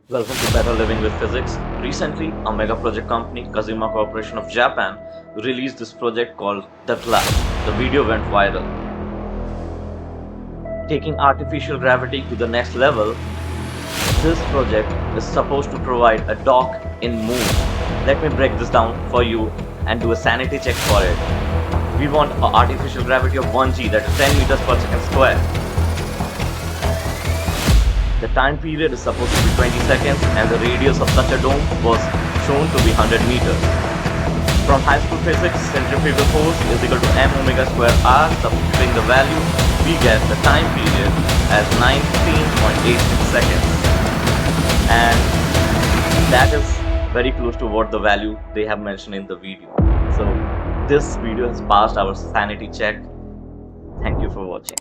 Welcome to Better Living with Physics. Recently, a mega project company, Kajima Corporation of Japan, released this project called The Lab. The video went viral. Taking artificial gravity to the next level, this project is supposed to provide a dock in Moon. Let me break this down for you and do a sanity check for it. We want an artificial gravity of 1g, that is 10 meters per second square. The time period is supposed to be 20 seconds and the radius of such a dome was shown to be 100 meters. From high school physics, centrifugal force is equal to m omega square r. Substituting the value, we get the time period as 19.86 seconds. And that is very close to what the value they have mentioned in the video. So this video has passed our sanity check. Thank you for watching.